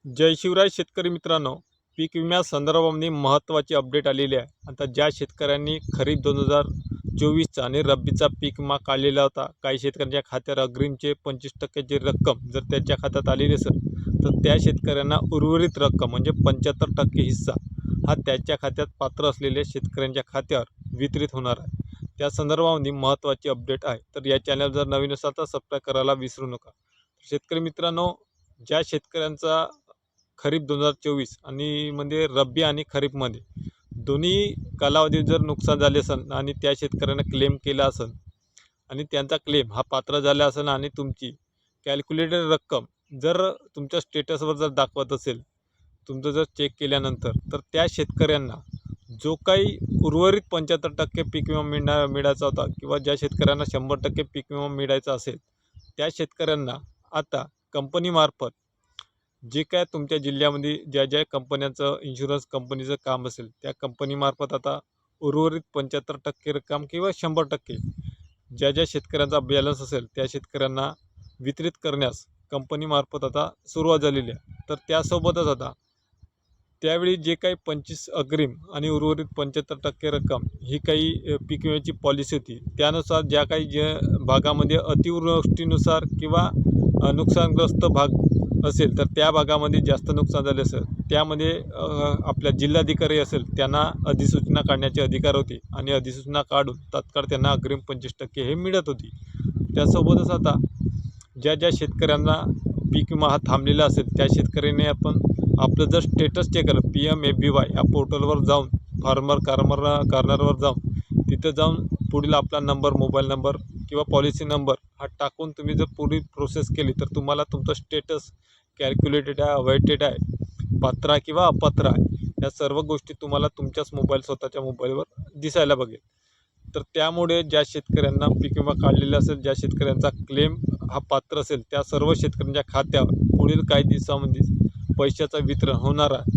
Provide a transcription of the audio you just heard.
जय शिवराय शेतकरी मित्रांनो, पीक विम्या संदर्भामध्ये महत्त्वाची अपडेट आलेली आहे. आता ज्या शेतकऱ्यांनी खरीप 2024चा आणि रब्बीचा पीक विमा काढलेला होता, काही शेतकऱ्यांच्या खात्यावर अग्रिमचे 25% रक्कम जर त्यांच्या खात्यात आलेली असेल, तर त्या शेतकऱ्यांना उर्वरित रक्कम म्हणजे 75% हिस्सा हा त्यांच्या खात्यात पात्र असलेल्या शेतकऱ्यांच्या खात्यावर वितरित होणार आहे. त्या संदर्भामध्ये महत्त्वाची अपडेट आहे. तर या चॅनल जर नवीन असाल तर सबस्क्राईब करायला विसरू नका. शेतकरी मित्रांनो, ज्या शेतकऱ्यांचा खरीप 2024 आणि म्हणजे रब्बी आणि खरीपमध्ये दोन्ही कालावधीत जर नुकसान झाले असेल आणि त्या शेतकऱ्यानं क्लेम केला असेल आणि त्यांचा क्लेम हा पात्र झाला असेल आणि तुमची कॅल्क्युलेटेड रक्कम जर तुमच्या स्टेटसवर जर दाखवत असेल, तुमचं जर चेक केल्यानंतर, तर त्या शेतकऱ्यांना जो काही उर्वरित 75% पीक विमा मिळायचा होता किंवा ज्या शेतकऱ्यांना 100% पीक विमा मिळायचा असेल, त्या शेतकऱ्यांना आता कंपनीमार्फत जे काय तुमच्या जिल्ह्यामध्ये ज्या कंपन्यांचं इन्शुरन्स कंपनीचं काम असेल, त्या कंपनीमार्फत आता उर्वरित 75% रक्कम किंवा 100% ज्या शेतकऱ्यांचा बॅलन्स असेल, त्या शेतकऱ्यांना वितरित करण्यास कंपनीमार्फत आता सुरुवात झालेली आहे. तर त्यासोबतच आता त्यावेळी जे काही 25 अग्रिम आणि उर्वरित 75% रक्कम ही काही पीक विम्याची पॉलिसी होती, त्यानुसार ज्या काही भागामध्ये अतिवृष्टीनुसार किंवा नुकसानग्रस्त भाग असेल, तर त्या भागामध्ये जास्त नुकसान झाले असेल, त्यामध्ये आपल्या जिल्हाधिकारी असेल त्यांना अधिसूचना काढण्याचे अधिकार होते आणि अधिसूचना काढून तात्काळ त्यांना अग्रिम 25% हे मिळत होती. त्यासोबतच आता ज्या शेतकऱ्यांना पीक विमा हा थांबलेला असेल, त्या शेतकऱ्यांनी आपण आपलं जर स्टेटस चेक केलं PMFBY या पोर्टलवर जाऊन फार्मर कॉर्नरवर जाऊन तिथं जाऊन पुढील आपला नंबर, मोबाईल नंबर किंवा पॉलिसी नंबर हा टाकून तुम्ही जर पुढील प्रोसेस केली, तर तुम्हाला तुमचं स्टेटस कॅल्क्युलेटेड आहे, अवेटेड आहे, पात्र आहे किंवा अपात्र आहे, या सर्व गोष्टी तुम्हाला तुमच्याच स्वतःच्या मोबाईलवर दिसायला बघेल. तर त्यामुळे ज्या शेतकऱ्यांना पीक विमा काढलेला असेल, ज्या शेतकऱ्यांचा क्लेम हा पात्र असेल, त्या सर्व शेतकऱ्यांच्या खात्यावर पुढील काही दिवसामध्ये पैशाचं वितरण होणार आहे.